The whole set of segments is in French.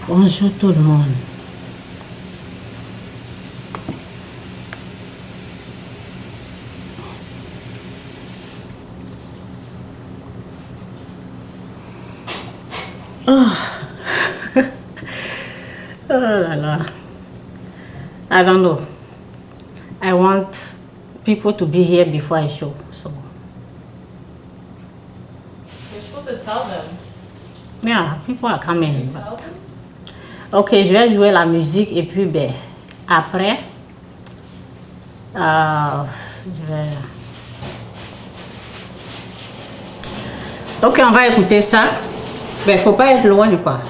Bonjour tout le monde. Oh. Oh là là. I don't know. I want people to be here before I show. So. You're supposed to tell them. Yeah, people are coming. But... Ok, je vais jouer la musique et puis ben, après, je vais... Ok, on va écouter ça. Mais faut pas être loin quoi.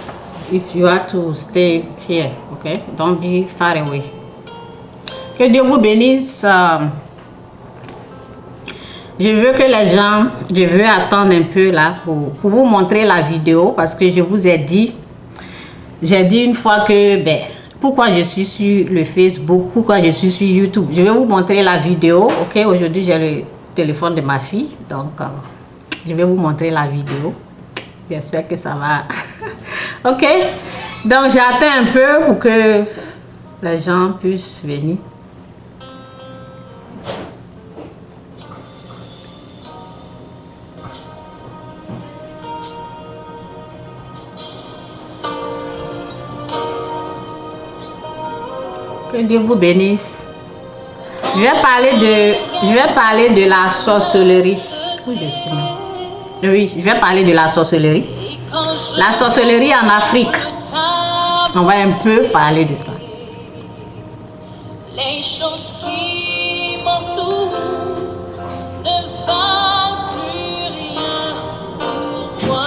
If you have to stay here, ok? Don't be far away. Que Dieu vous bénisse. Je veux que les gens, je veux attendre un peu là pour vous montrer la vidéo parce que je vous ai dit, j'ai dit une fois que, ben, pourquoi je suis sur le Facebook, pourquoi je suis sur YouTube. Je vais vous montrer la vidéo, ok? Aujourd'hui, j'ai le téléphone de ma fille, donc je vais vous montrer la vidéo. J'espère que ça va. Ok? Donc, j'attends un peu pour que les gens puissent venir. Que Dieu vous bénisse. Je vais parler de la sorcellerie. Oui, je vais parler de la sorcellerie. La sorcellerie en Afrique. On va un peu parler de ça. Les choses qui m'entourent ne valent plus rien pour moi.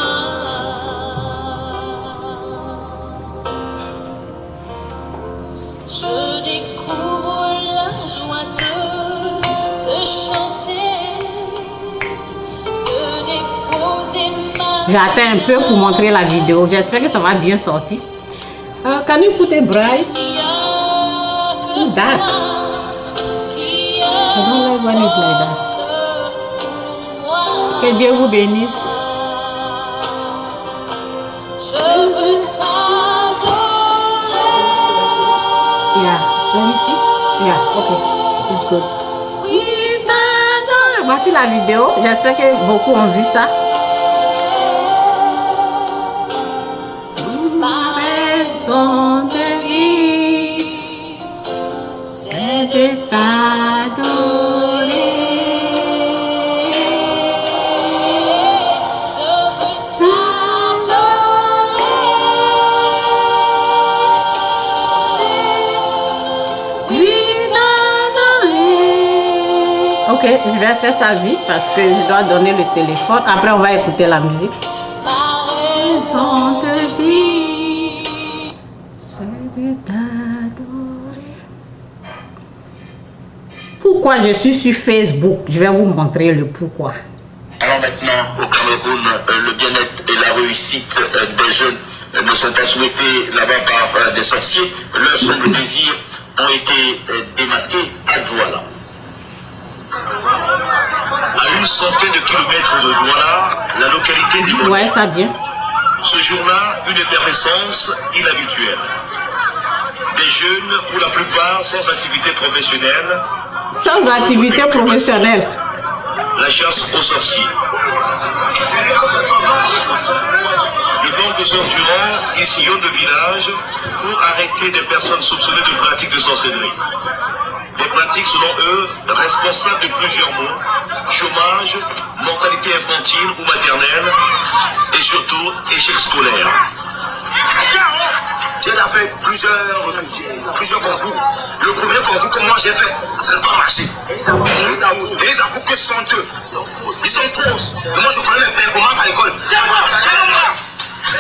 Je découvre la joie de chanter, de déposer ma... J'attends un peu pour montrer la vidéo. J'espère que ça va bien sortir. Can you put a bright? Too dark. I don't like when it's like that. Que Dieu vous bénisse. Je veux t'adorer. Yeah, let me see. Yeah, okay, it's good. Voici la vidéo. J'espère que beaucoup ont vu ça. Raison de vie, c'est de t'adorer. Ok, je vais faire ça vite parce que je dois donner le téléphone. Après, on va écouter la musique. Raison de vie, c'est de t'adorer. Pourquoi je suis sur Facebook? Je vais vous montrer le pourquoi. Alors maintenant, au Cameroun, le bien-être et la réussite des jeunes ne sont pas souhaités là-bas par des sorciers. Leurs sombres désirs ont été démasqués à Douala. À une centaine de kilomètres de Douala, la localité d'Imola. Ouais, ça vient. Ce jour-là, une effervescence inhabituelle. Des jeunes, pour la plupart, sans activité professionnelle. Sans activité professionnelle. La chasse aux sorciers. De nombreux endurants qui sillonnent le village pour arrêter des personnes soupçonnées de pratiques de sorcellerie. Des pratiques, selon eux, responsables de plusieurs maux, chômage, mortalité infantile ou maternelle, et surtout échec scolaire. J'ai fait plusieurs concours. Le premier concours que moi j'ai fait, ça n'a pas marché. Et j'avoue que ce sont eux. Ils sont causes. Mais moi je connais les performances à l'école.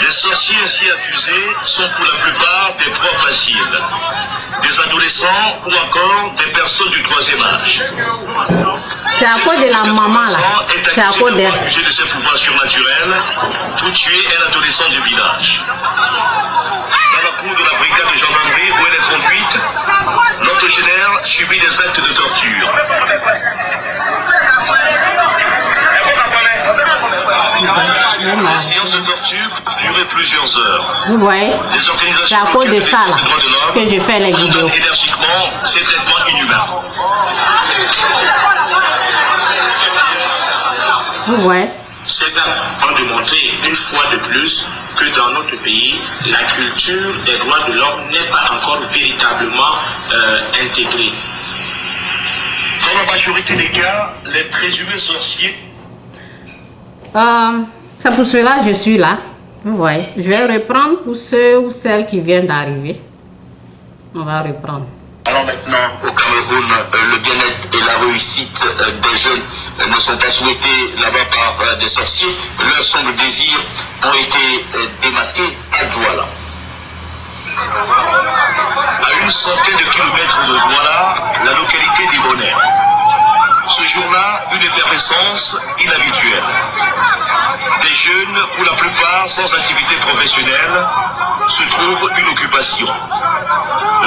Les sorciers ainsi accusés sont pour la plupart des proies faciles, des adolescents ou encore des personnes du troisième âge. C'est à cause de la maman là. C'est à cause d'elle. Accusé de ses pouvoirs surnaturels pour tuer un adolescent du village. Dans la cour de la brigade de gendarmerie où elle est conduite, l'octogénaire subit des actes de torture. Les séances de torture durent duré plusieurs heures. Vous voyez, Les c'est organisations à cause de locales ça défense des droits de là, l'homme que je fais les vidéos. condamnent énergiquement ces traitements inhumains. Vous voyez. Ces actes ont démontré une fois de plus que dans notre pays, la culture des droits de l'homme n'est pas encore véritablement intégrée. Dans la majorité des cas, les présumés sorciers... C'est pour cela que je suis là. Vous voyez. Je vais reprendre pour ceux ou celles qui viennent d'arriver. On va reprendre. Alors maintenant, au Cameroun, le bien-être et la réussite des jeunes ne sont pas souhaités là-bas par des sorciers. Leurs sombres désirs ont été démasqués à Douala. À une centaine de kilomètres de Douala, la localité d'Ibonner. Ce jour-là, une effervescence inhabituelle. Des jeunes, pour la plupart sans activité professionnelle, se trouvent une occupation.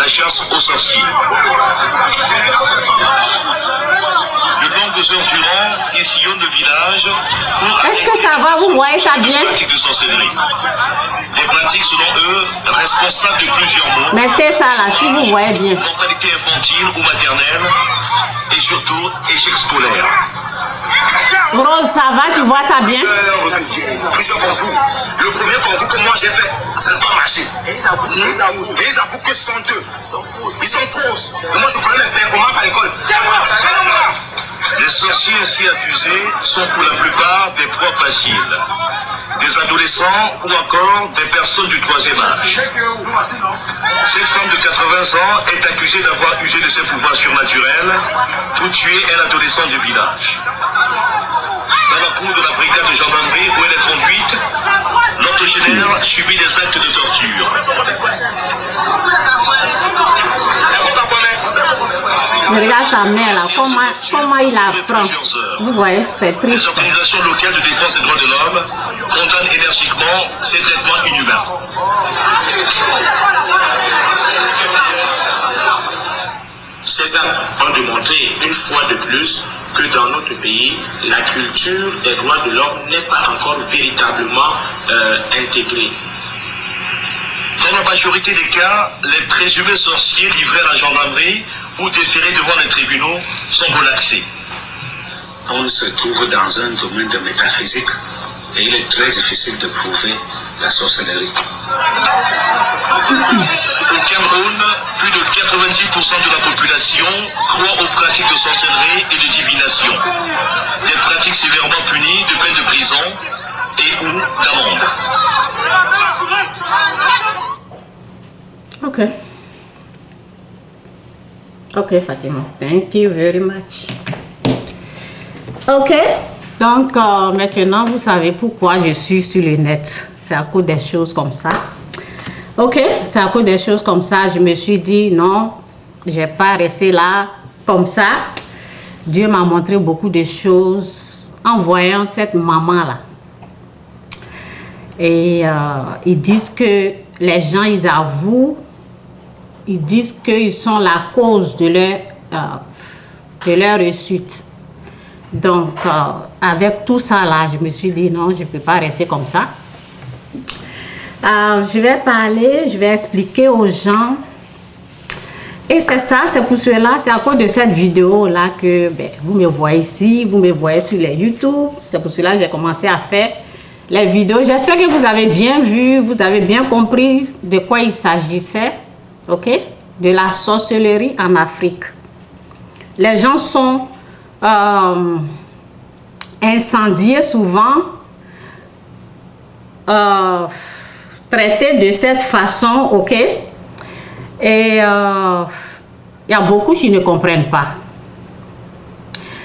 La chasse aux sorciers. De longues heures durant, ils sillonnent le village pour... Est-ce que ça va? Vous voyez ça bien? Des pratiques de sorcellerie. Des pratiques, selon eux, responsables de plusieurs maux. Mettez ça là, si vous voyez bien. Mortalité infantile ou maternelle et surtout échec scolaire. Rose, ça va? Tu vois ça bien? Plusieurs concours. Le premier concours que moi j'ai fait, ça n'a pas marché. Et ils avouent que ce sont eux. Ils sont causes. Et moi je connais les performances à l'école. Les sorciers ainsi accusés sont pour la plupart des profs faciles, des adolescents ou encore des personnes du troisième âge. Cette femme de 80 ans est accusée d'avoir usé de ses pouvoirs surnaturels pour tuer un adolescent du village. Dans la cour de la brigade de gendarmerie où elle est conduite, l'octogénaire subit des actes de torture. Regarde sa mère là, comment il apprend. Vous voyez, c'est Les triste. organisations locales de défense des droits de l'homme condamnent énergiquement ces traitements inhumains. Ces actes ont démontré une fois de plus que dans notre pays, la culture des droits de l'homme n'est pas encore véritablement intégrée. Dans la majorité des cas, les présumés sorciers livrés à la gendarmerie ou déférés devant les tribunaux sont relaxés. On se trouve dans un domaine de métaphysique et il est très difficile de prouver la sorcellerie. Au Cameroun, plus de 90% de la population croit aux pratiques de sorcellerie et de divination. Des pratiques sévèrement punies de peine de prison et ou d'amende. Ok. Ok, Fatima. Thank you very much. Ok. Donc, maintenant, vous savez pourquoi je suis sur le net. C'est à cause des choses comme ça. Ok, c'est à cause des choses comme ça. Je me suis dit, non, je ne vais pas rester là comme ça. Dieu m'a montré beaucoup de choses en voyant cette maman-là. Et ils disent que les gens, ils avouent, ils disent qu'ils sont la cause de leur réussite. Donc, avec tout ça là, je me suis dit non, je ne peux pas rester comme ça. Je vais parler, je vais expliquer aux gens. Et c'est ça, c'est pour cela, c'est à cause de cette vidéo là que vous me voyez ici, vous me voyez sur les YouTube. C'est pour cela que j'ai commencé à faire les vidéos. J'espère que vous avez bien vu, vous avez bien compris de quoi il s'agissait. Ok? De la sorcellerie en Afrique. Les gens sont incendiés souvent, traités de cette façon, ok? Et il y a beaucoup qui ne comprennent pas.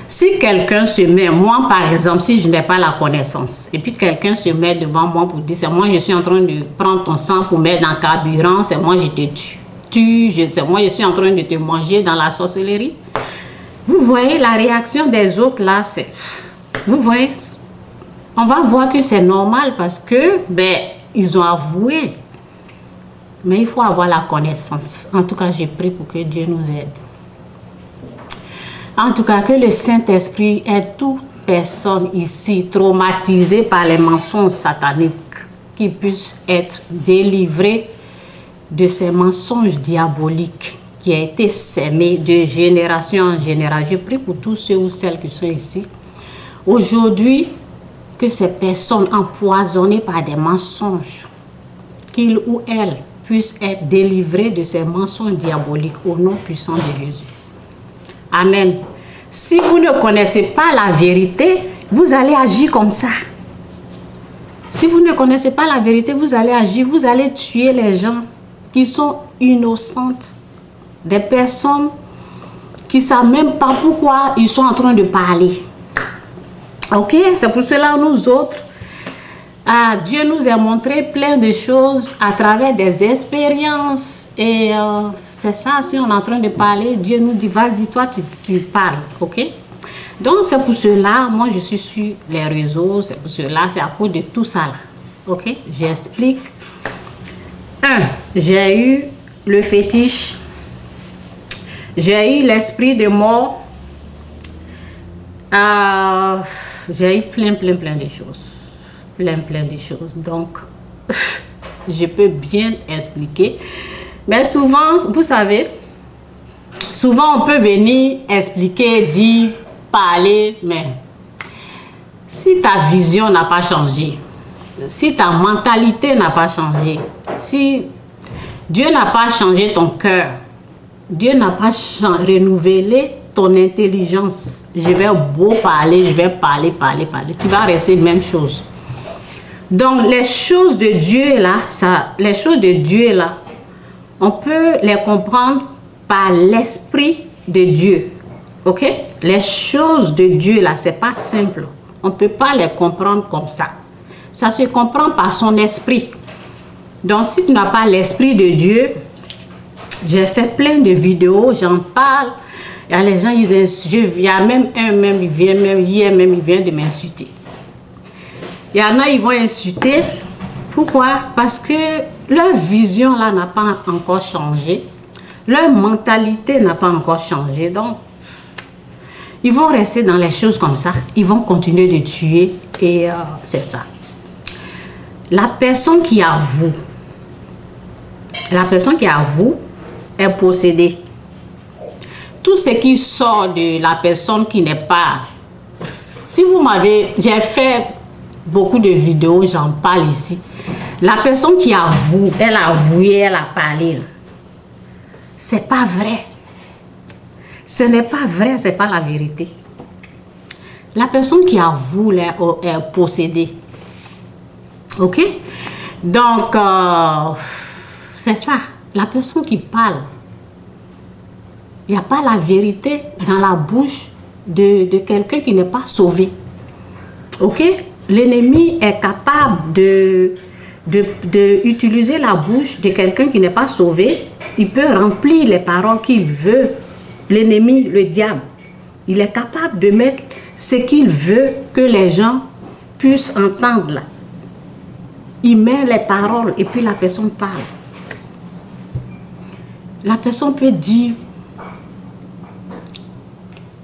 Si quelqu'un se met, moi par exemple, si je n'ai pas la connaissance, et puis quelqu'un se met devant moi pour dire, c'est moi je suis en train de prendre ton sang pour mettre dans le carburant, c'est moi je te tue, c'est moi je suis en train de te manger dans la sorcellerie. Vous voyez la réaction des autres là, c'est... Vous voyez, on va voir que c'est normal parce que, ils ont avoué. Mais il faut avoir la connaissance. En tout cas, j'ai prié pour que Dieu nous aide. En tout cas, que le Saint-Esprit aide toute personne ici traumatisée par les mensonges sataniques. qui puisse être délivré de ces mensonges diaboliques qui a été sémé de génération en génération. Je prie pour tous ceux ou celles qui sont ici. Aujourd'hui, que ces personnes empoisonnées par des mensonges, qu'ils ou elles puissent être délivrés de ces mensonges diaboliques au nom puissant de Jésus. Amen. Si vous ne connaissez pas la vérité, vous allez agir comme ça. Si vous ne connaissez pas la vérité, vous allez agir, vous allez tuer les gens qui sont innocentes. Des personnes qui ne savent même pas pourquoi ils sont en train de parler. Ok, c'est pour cela nous autres, Dieu nous a montré plein de choses à travers des expériences. Et c'est ça, si on est en train de parler, Dieu nous dit, vas-y, toi, tu parles. Ok? Donc, c'est pour cela, moi, je suis sur les réseaux. C'est pour cela, c'est à cause de tout ça. Là. Ok? J'explique. J'ai eu le fétiche. J'ai eu l'esprit de mort. J'ai eu plein de choses. Plein de choses. Donc, je peux bien expliquer. Mais souvent, vous savez, souvent on peut venir expliquer, dire, parler, mais si ta vision n'a pas changé, si ta mentalité n'a pas changé, si Dieu n'a pas changé ton cœur, Dieu n'a pas renouvelé ton intelligence, je vais beau parler, je vais parler, tu vas rester même chose. Donc les choses de Dieu là, on peut les comprendre par l'esprit de Dieu. Ok? Les choses de Dieu là, c'est pas simple. On peut pas les comprendre comme ça. Ça se comprend par son esprit. Donc si tu n'as pas l'esprit de Dieu, j'ai fait plein de vidéos, j'en parle. Il y a les gens, il y a même il vient de m'insulter. Il y en a, ils vont insulter. Pourquoi? Parce que leur vision là n'a pas encore changé. Leur mentalité n'a pas encore changé. Donc, ils vont rester dans les choses comme ça. Ils vont continuer de tuer. Et c'est ça. La personne qui avoue est possédée. Tout ce qui sort de la personne qui n'est pas... Si vous m'avez... J'ai fait beaucoup de vidéos, j'en parle ici. La personne qui avoue, elle a avoué, elle a parlé. C'est pas vrai. Ce n'est pas vrai, c'est pas la vérité. La personne qui avoue est possédée. Ok? Donc, c'est ça. La personne qui parle, il n'y a pas la vérité dans la bouche de quelqu'un qui n'est pas sauvé. Ok? L'ennemi est capable de utiliser la bouche de quelqu'un qui n'est pas sauvé. Il peut remplir les paroles qu'il veut. L'ennemi, le diable, il est capable de mettre ce qu'il veut que les gens puissent entendre là. Il met les paroles et puis la personne parle. La personne peut dire,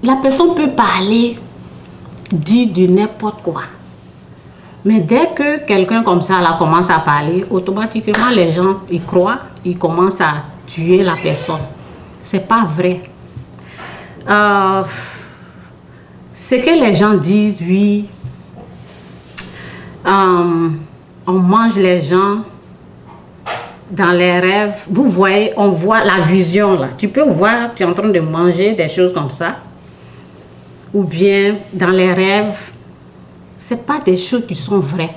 la personne peut parler, dire du n'importe quoi. Mais dès que quelqu'un comme ça là commence à parler, automatiquement les gens y croient, ils commencent à tuer la personne. C'est pas vrai. Ce que les gens disent, oui, on mange les gens dans les rêves. Vous voyez, on voit la vision là. Tu peux voir, tu es en train de manger des choses comme ça. Ou bien dans les rêves. Ce n'est pas des choses qui sont vraies.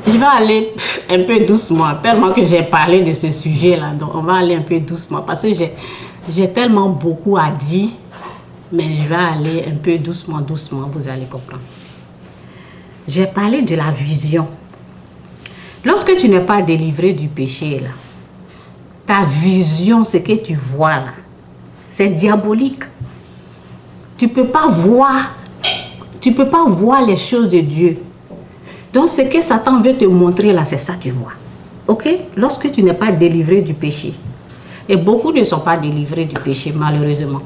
Je vais aller un peu doucement, tellement que j'ai parlé de ce sujet-là. Donc, on va aller un peu doucement parce que j'ai tellement beaucoup à dire. Mais je vais aller un peu doucement, vous allez comprendre. J'ai parlé de la vision. Lorsque tu n'es pas délivré du péché, là, ta vision, ce que tu vois là, c'est diabolique. Tu ne peux pas voir les choses de Dieu. Donc, ce que Satan veut te montrer là, c'est ça que tu vois. Ok? Lorsque tu n'es pas délivré du péché. Et beaucoup ne sont pas délivrés du péché, malheureusement.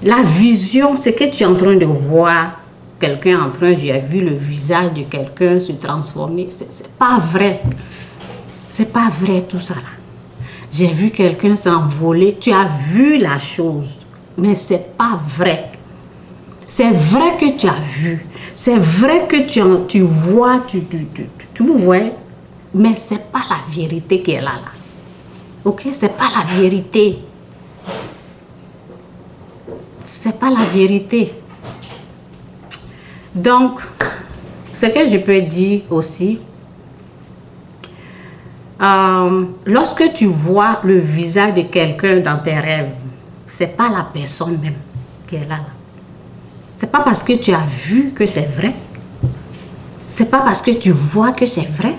La vision, ce que tu es en train de voir, quelqu'un en train, j'ai vu le visage de quelqu'un se transformer. C'est pas vrai. C'est pas vrai tout ça là. J'ai vu quelqu'un s'envoler. Tu as vu la chose, mais c'est pas vrai. C'est vrai que tu as vu. C'est vrai que tu vois, vous voyez, mais c'est pas la vérité qui est là. Ok, c'est pas la vérité. C'est pas la vérité. Donc, ce que je peux dire aussi, lorsque tu vois le visage de quelqu'un dans tes rêves, c'est pas la personne même qui est là. C'est pas parce que tu as vu que c'est vrai. C'est pas parce que tu vois que c'est vrai.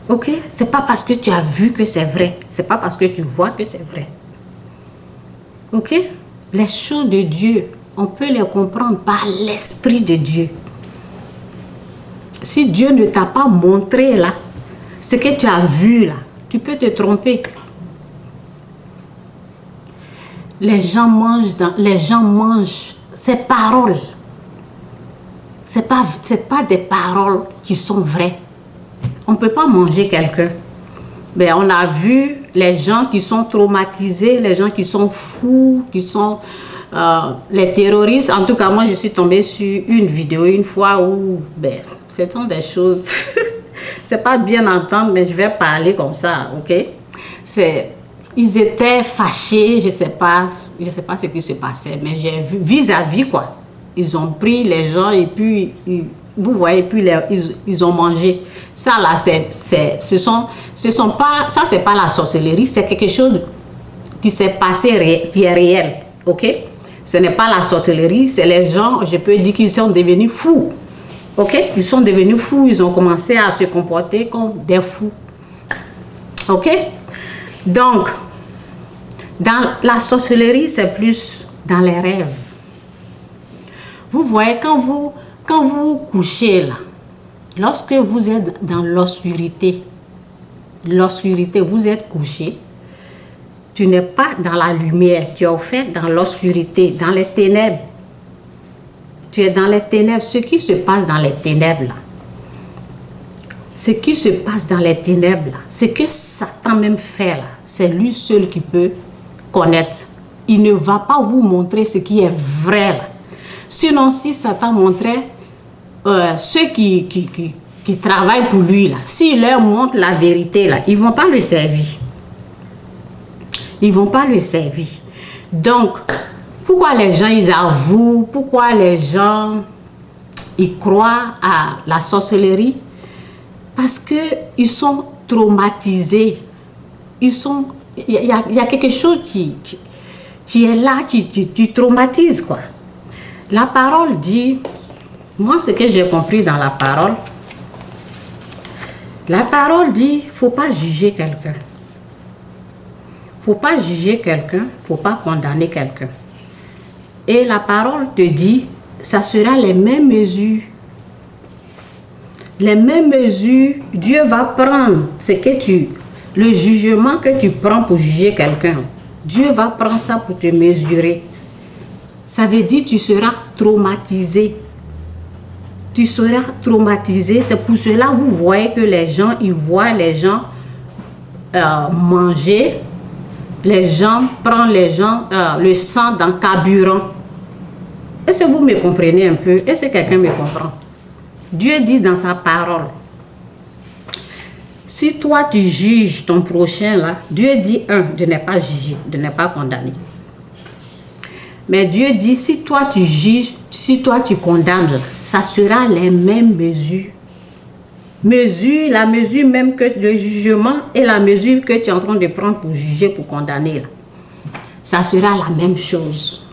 Ok? C'est pas parce que tu as vu que c'est vrai. C'est pas parce que tu vois que c'est vrai. Ok? Les choses de Dieu, on peut les comprendre par l'Esprit de Dieu. Si Dieu ne t'a pas montré là, ce que tu as vu là, tu peux te tromper. Les gens mangent ces paroles. C'est pas des paroles qui sont vraies. On ne peut pas manger quelqu'un. Mais on a vu les gens qui sont traumatisés, les gens qui sont fous, qui sont les terroristes. En tout cas, moi, je suis tombée sur une vidéo une fois où, ce sont des choses, c'est pas bien entendre, mais je vais parler comme ça, ok? Ils étaient fâchés, je sais pas ce qui se passait, mais j'ai vu vis-à-vis quoi. Ils ont pris les gens et puis, vous voyez, puis ils ont mangé. Ça là, ce sont pas, ça c'est pas la sorcellerie, c'est quelque chose qui s'est passé, qui est réel, ok? Ce n'est pas la sorcellerie, c'est les gens, je peux dire qu'ils sont devenus fous, ok? Ils sont devenus fous, ils ont commencé à se comporter comme des fous, ok? Donc, dans la sorcellerie, c'est plus dans les rêves. Vous voyez, quand vous couchez là, lorsque vous êtes dans l'obscurité, vous êtes couché, tu n'es pas dans la lumière, tu es au fait dans l'obscurité, dans les ténèbres. Tu es dans les ténèbres. Ce qui se passe dans les ténèbres là, ce qui se passe dans les ténèbres là, ce que Satan même fait là, c'est lui seul qui peut connaître. Il ne va pas vous montrer ce qui est vrai là. Sinon, si Satan montrait ceux qui travaillent pour lui là, s'il leur montre la vérité là, ils ne vont pas le servir. Ils ne vont pas le servir. Donc, pourquoi les gens ils avouent, pourquoi les gens ils croient à la sorcellerie? Parce qu'ils sont traumatisés. Il y a quelque chose qui est là, qui traumatise quoi. La parole dit, moi ce que j'ai compris dans la parole dit, il ne faut pas juger quelqu'un. Il ne faut pas juger quelqu'un, il ne faut pas condamner quelqu'un. Et la parole te dit, ça sera les mêmes mesures. Les mêmes mesures, Dieu va prendre le jugement que tu prends pour juger quelqu'un. Dieu va prendre ça pour te mesurer. Ça veut dire que tu seras traumatisé. Tu seras traumatisé. C'est pour cela que vous voyez que les gens, ils voient les gens manger. Les gens prennent le sang dans le carburant. Est-ce que vous me comprenez un peu? Est-ce que quelqu'un me comprend? Dieu dit dans sa parole, si toi tu juges ton prochain là, Dieu dit de ne pas juger, de ne pas condamner. Mais Dieu dit, si toi tu juges, si toi tu condamnes, ça sera les mêmes mesures. La mesure même que le jugement et la mesure que tu es en train de prendre pour juger, pour condamner, là, ça sera la même chose.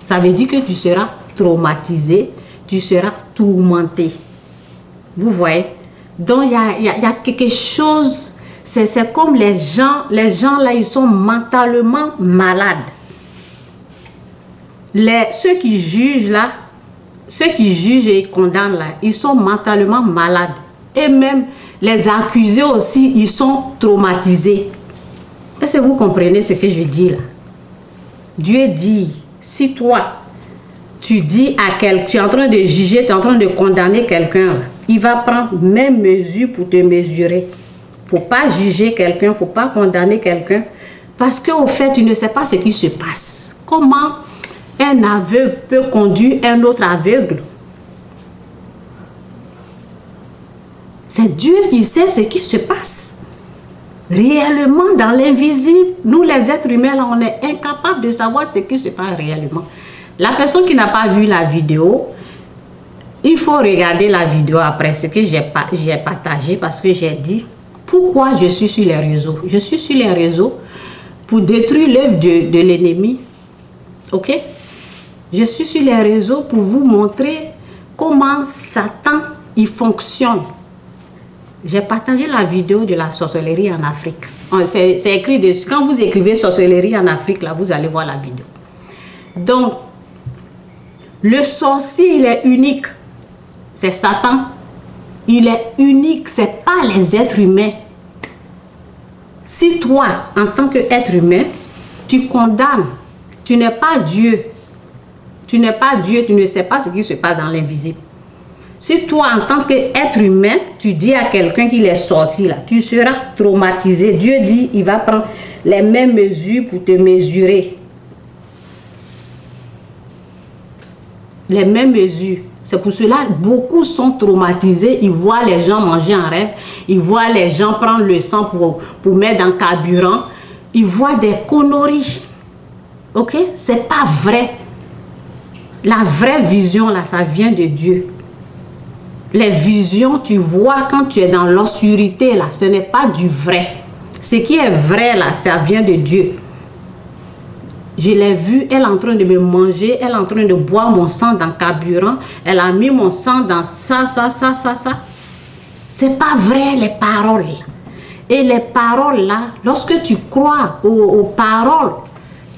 Ça veut dire que tu seras traumatisé, tu seras tourmenté. Vous voyez? Donc, il y a quelque chose, c'est comme les gens là, ils sont mentalement malades. Ceux qui jugent là, ceux qui jugent et condamnent là, ils sont mentalement malades. Et même les accusés aussi, ils sont traumatisés. Est-ce que vous comprenez ce que je dis là? Dieu dit, si toi, tu dis à quelqu'un, tu es en train de juger, tu es en train de condamner quelqu'un, il va prendre même mesure pour te mesurer. Il ne faut pas juger quelqu'un, il ne faut pas condamner quelqu'un, parce qu'au fait, tu ne sais pas ce qui se passe. Comment un aveugle peut conduire un autre aveugle? C'est Dieu qui sait ce qui se passe. Réellement, dans l'invisible, nous les êtres humains, là, on est incapables de savoir ce qui se passe réellement. La personne qui n'a pas vu la vidéo, il faut regarder la vidéo après, ce que j'ai partagé, parce que j'ai dit, pourquoi je suis sur les réseaux? Je suis sur les réseaux pour détruire l'œuvre de l'ennemi. Ok? Je suis sur les réseaux pour vous montrer comment Satan, il fonctionne. J'ai partagé la vidéo de la sorcellerie en Afrique. C'est écrit dessus. Quand vous écrivez sorcellerie en Afrique, là, vous allez voir la vidéo. Donc, le sorcier, il est unique. C'est Satan. Il est unique. Ce n'est pas les êtres humains. Si toi, en tant qu'être humain, tu condamnes, tu n'es pas Dieu. Tu n'es pas Dieu, tu ne sais pas ce qui se passe dans l'invisible. Si toi, en tant qu'être humain, tu dis à quelqu'un qu'il est sorcier, là, tu seras traumatisé. Dieu dit, il va prendre les mêmes mesures pour te mesurer. Les mêmes mesures. C'est pour cela que beaucoup sont traumatisés. Ils voient les gens manger en rêve. Ils voient les gens prendre le sang pour mettre dans le carburant. Ils voient des conneries. Ok? C'est pas vrai. La vraie vision, là, ça vient de Dieu. Les visions, tu vois quand tu es dans l'obscurité, là, ce n'est pas du vrai. Ce qui est vrai, là, ça vient de Dieu. Je l'ai vue, elle est en train de me manger, elle est en train de boire mon sang dans le carburant, elle a mis mon sang dans ça. C'est pas vrai, les paroles. Et les paroles, là, lorsque tu crois aux paroles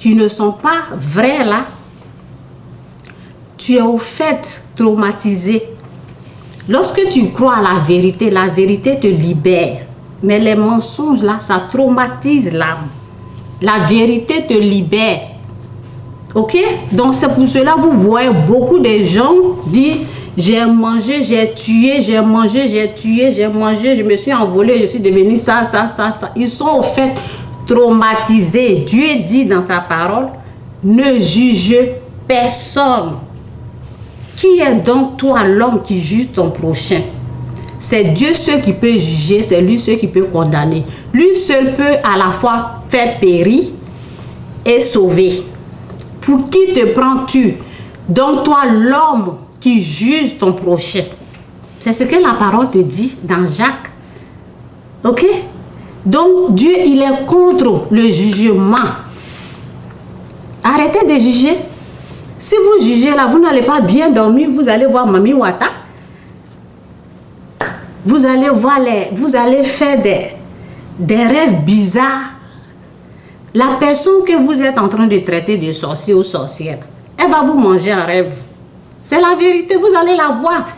qui ne sont pas vraies, là, tu es au fait traumatisé. Lorsque tu crois à la vérité te libère. Mais les mensonges, là, ça traumatise l'âme. La vérité te libère. Ok? Donc, c'est pour cela que vous voyez beaucoup de gens dire, j'ai mangé, j'ai tué, j'ai mangé, j'ai tué, j'ai mangé, je me suis envolé, je suis devenu ça. Ils sont au fait traumatisés. Dieu dit dans sa parole, ne juge personne. Qui est donc toi, l'homme qui juge ton prochain? C'est Dieu seul qui peut juger, c'est lui seul qui peut condamner. Lui seul peut à la fois faire périr et sauver. Pour qui te prends-tu? Donc toi, l'homme qui juge ton prochain. C'est ce que la parole te dit dans Jacques. Ok? Donc Dieu, il est contre le jugement. Arrêtez de juger. Si vous jugez là, vous n'allez pas bien dormir, vous allez voir Mami Wata. Vous allez voir vous allez faire des rêves bizarres. La personne que vous êtes en train de traiter de sorcier ou sorcière, elle va vous manger en rêve. C'est la vérité, vous allez la voir.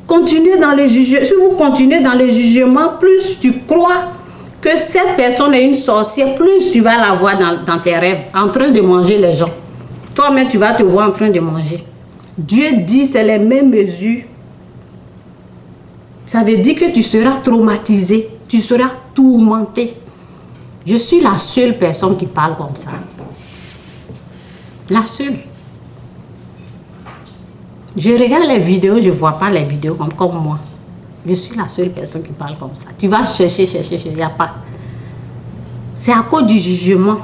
Continuez dans le jugement. Si vous continuez dans le jugement, plus tu crois que cette personne est une sorcière, plus tu vas la voir dans tes rêves, en train de manger les gens. Toi-même, tu vas te voir en train de manger. Dieu dit, c'est les mêmes mesures. Ça veut dire que tu seras traumatisé, tu seras tourmenté. Je suis la seule personne qui parle comme ça. La seule. Je regarde les vidéos, je ne vois pas les vidéos comme moi. Je suis la seule personne qui parle comme ça. Tu vas chercher, il n'y a pas. C'est à cause du jugement.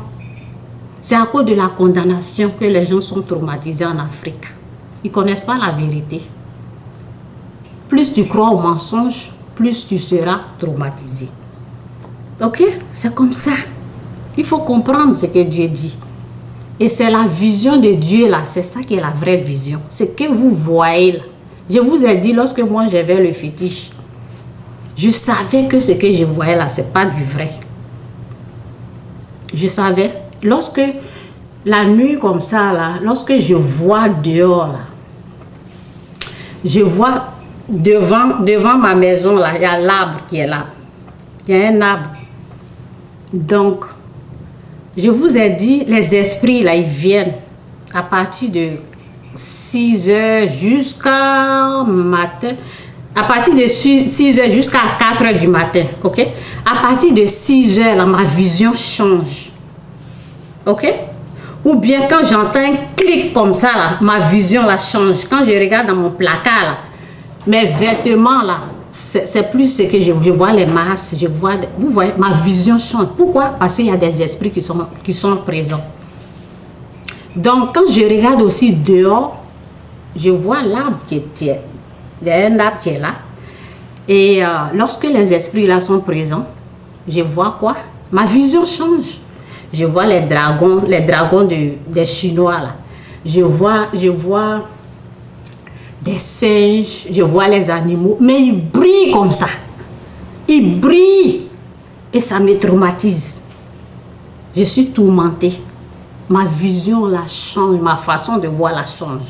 C'est à cause de la condamnation que les gens sont traumatisés en Afrique. Ils ne connaissent pas la vérité. Plus tu crois au mensonge, plus tu seras traumatisé. Ok? C'est comme ça. Il faut comprendre ce que Dieu dit. Et c'est la vision de Dieu là, c'est ça qui est la vraie vision. C'est que vous voyez là. Je vous ai dit, lorsque moi j'avais le fétiche, je savais que ce que je voyais là, c'est pas du vrai. Je savais. Lorsque la nuit comme ça là, lorsque je vois dehors là, je vois devant ma maison là, il y a l'arbre qui est là. Il y a un arbre. Donc, je vous ai dit, les esprits là, ils viennent à partir de 6 heures jusqu'à matin. À partir de 6 heures jusqu'à 4 heures du matin. Ok? À partir de 6 heures, là, ma vision change. Ok? Ou bien quand j'entends un clic comme ça, là, ma vision là, change. Quand je regarde dans mon placard, là, mes vêtements, là, c'est plus ce que je vois les masses, vous voyez, ma vision change. Pourquoi? Parce qu'il y a des esprits qui sont présents. Donc, quand je regarde aussi dehors, je vois l'arbre qui est, il y a un arbre qui est là. Et lorsque les esprits là sont présents, je vois quoi? Ma vision change. Je vois les dragons des Chinois là. Je vois des singes, je vois les animaux, mais ils brillent comme ça. Ils brillent et ça me traumatise. Je suis tourmentée. Ma vision la change, ma façon de voir la change.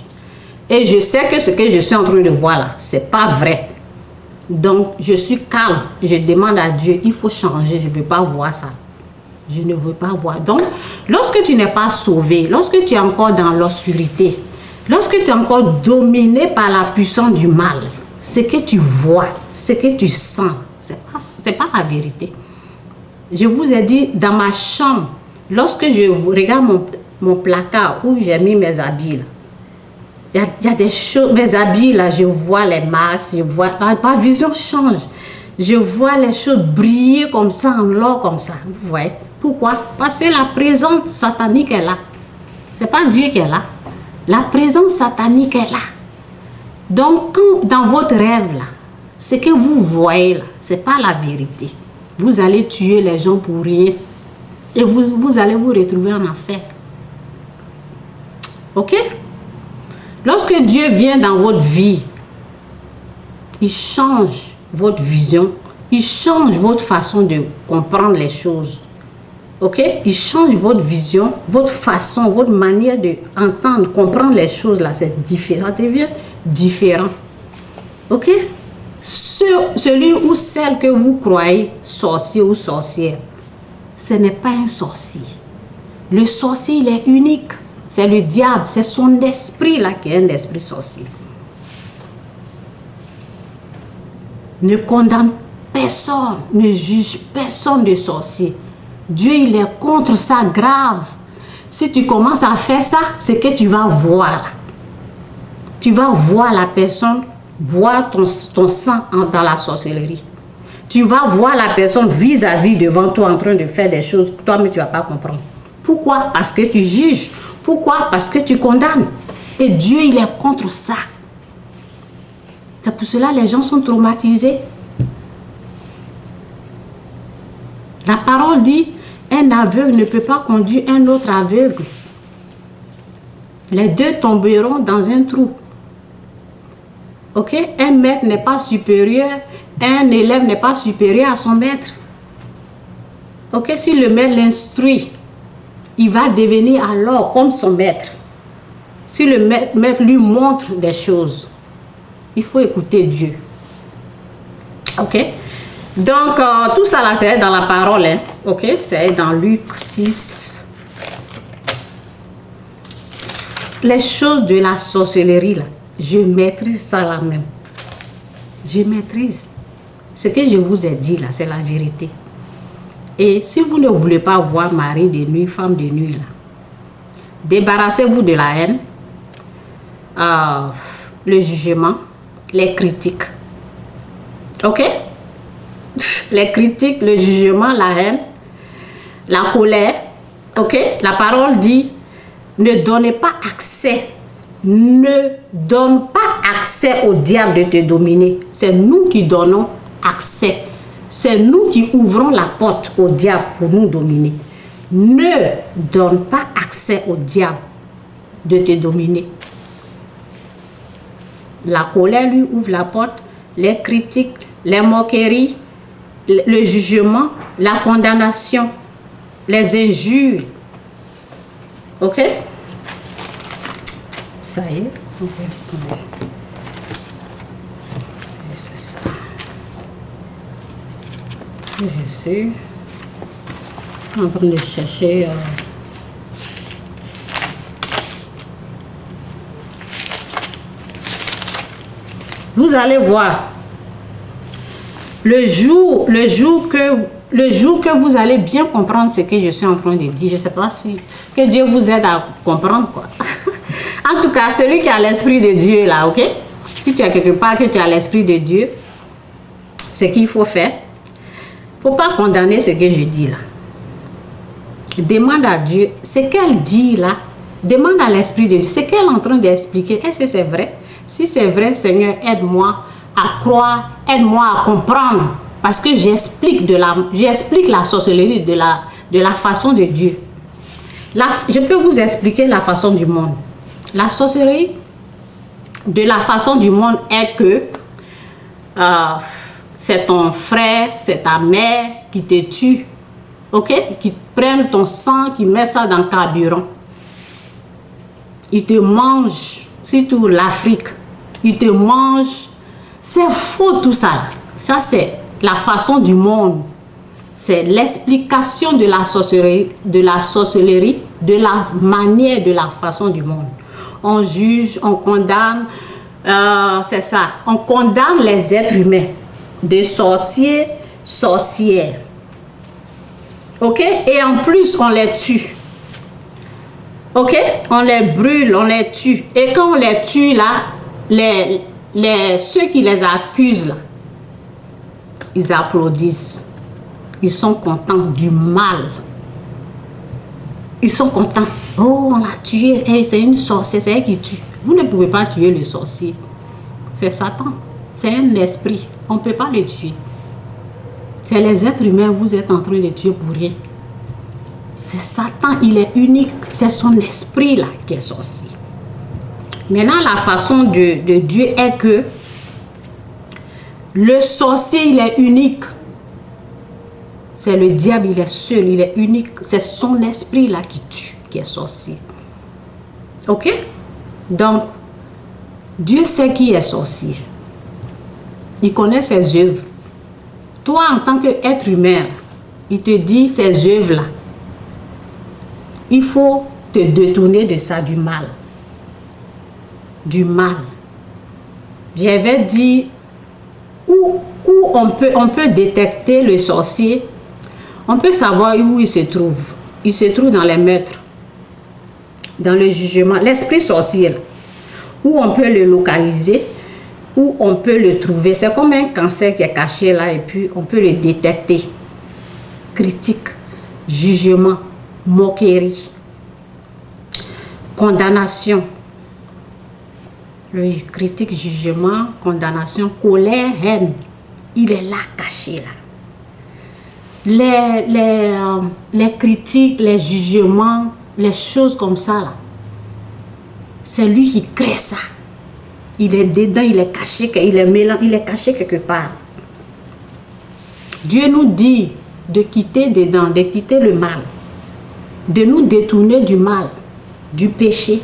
Et je sais que ce que je suis en train de voir là, c'est pas vrai. Donc je suis calme, je demande à Dieu, il faut changer, je ne veux pas voir ça. Je ne veux pas voir. Donc, lorsque tu n'es pas sauvé, lorsque tu es encore dans l'obscurité, lorsque tu es encore dominé par la puissance du mal, ce que tu vois, ce que tu sens, c'est pas la vérité. Je vous ai dit, dans ma chambre, lorsque je regarde mon placard où j'ai mis mes habits, il y a des choses, mes habits là, je vois les marques, je vois, ma vision change. Je vois les choses briller comme ça, en l'or comme ça. Vous voyez? Pourquoi? Parce que la présence satanique est là. Ce n'est pas Dieu qui est là. La présence satanique est là. Donc, quand, dans votre rêve, là, ce que vous voyez, là, ce n'est pas la vérité. Vous allez tuer les gens pour rien. Et vous allez vous retrouver en enfer. Ok? Lorsque Dieu vient dans votre vie, il change votre vision, il change votre façon de comprendre les choses. Ok? Il change votre vision, votre façon, votre manière d'entendre, comprendre les choses là, c'est différent, ça devient différent. Ok? Celui ou celle que vous croyez sorcier ou sorcière, ce n'est pas un sorcier. Le sorcier, il est unique. C'est le diable, c'est son esprit là qui est un esprit sorcier. Ne condamne personne, ne juge personne de sorcier. Dieu, il est contre ça grave. Si tu commences à faire ça, c'est que tu vas voir. Tu vas voir la personne boire ton sang dans la sorcellerie. Tu vas voir la personne vis-à-vis devant toi en train de faire des choses que toi-même tu ne vas pas comprendre. Pourquoi? Parce que tu juges. Pourquoi? Parce que tu condamnes. Et Dieu, il est contre ça. C'est pour cela que les gens sont traumatisés. La parole dit, un aveugle ne peut pas conduire un autre aveugle. Les deux tomberont dans un trou. Ok? Un maître n'est pas supérieur, un élève n'est pas supérieur à son maître. Ok? Si le maître l'instruit, il va devenir alors comme son maître. Si le maître lui montre des choses, il faut écouter Dieu. Ok? Donc, tout ça là, c'est dans la parole. Hein? Ok? C'est dans Luc 6. Les choses de la sorcellerie, là, je maîtrise ça là même. Je maîtrise. Ce que je vous ai dit là, c'est la vérité. Et si vous ne voulez pas voir mari de nuit, femme de nuit, là, débarrassez-vous de la haine, le jugement, les critiques. Ok? Les critiques, le jugement, la haine, la colère. Ok? La parole dit, ne donnez pas accès. Ne donne pas accès au diable de te dominer. C'est nous qui donnons accès. C'est nous qui ouvrons la porte au diable pour nous dominer. Ne donne pas accès au diable de te dominer. La colère lui ouvre la porte, les critiques, les moqueries, le jugement, la condamnation, les injures. Ok? Ça y est. Okay. C'est ça. Je suis en train de chercher Vous allez voir. Le jour que vous allez bien comprendre ce que je suis en train de dire, je ne sais pas si que Dieu vous aide à comprendre quoi. En tout cas, celui qui a l'esprit de Dieu là, ok? Si tu es quelque part que tu as l'esprit de Dieu, ce qu'il faut faire, il ne faut pas condamner ce que je dis là. Demande à Dieu ce qu'elle dit là. Demande à l'esprit de Dieu ce qu'elle est en train d'expliquer. Est-ce que c'est vrai? Si c'est vrai, Seigneur, aide-moi à croire, aide-moi à comprendre. Parce que j'explique la sorcellerie de la façon de Dieu. Je peux vous expliquer la façon du monde. La sorcellerie de la façon du monde est que c'est ton frère, c'est ta mère qui te tue. Ok? Qui prennent ton sang, qui met ça dans le carburant. Ils te mangent, surtout l'Afrique. Ils te mangent. C'est faux tout ça. Ça, c'est la façon du monde. C'est l'explication de la sorcellerie, de la manière, de la façon du monde. On juge, on condamne, c'est ça. On condamne les êtres humains de sorciers, sorcières. Ok? Et en plus, on les tue. Ok? On les brûle, on les tue. Et quand on les tue là, ceux qui les accusent là, ils applaudissent. Ils sont contents du mal. Ils sont contents. Oh, on l'a tué. Hey, c'est une sorcière, c'est elle qui tue. Vous ne pouvez pas tuer le sorcier. C'est Satan. C'est un esprit. On ne peut pas le tuer. C'est les êtres humains, vous êtes en train de tuer pour rien. C'est Satan, il est unique. C'est son esprit là qui est sorcier. Maintenant, la façon de Dieu est que le sorcier, il est unique. C'est le diable, il est seul, il est unique. C'est son esprit là qui tue, qui est sorcier. Ok? Donc, Dieu sait qui est sorcier. Il connaît ses œuvres. Toi, en tant qu'être humain, il te dit ces œuvres-là. Il faut te détourner de ça, du mal. Du mal. J'avais dit où on peut détecter le sorcier. On peut savoir où il se trouve. Il se trouve dans les meurtres, dans le jugement. L'esprit sorcier, là, où on peut le localiser, où on peut le trouver. C'est comme un cancer qui est caché là et puis on peut le détecter. Critique, jugement, moquerie, condamnation. Oui, critique, jugement, condamnation, colère, haine. Il est là, caché là. Les critiques, les jugements, les choses comme ça là. C'est lui qui crée ça. Il est dedans, il est caché, il est caché quelque part. Dieu nous dit de quitter dedans, de quitter le mal, de nous détourner du mal, du péché.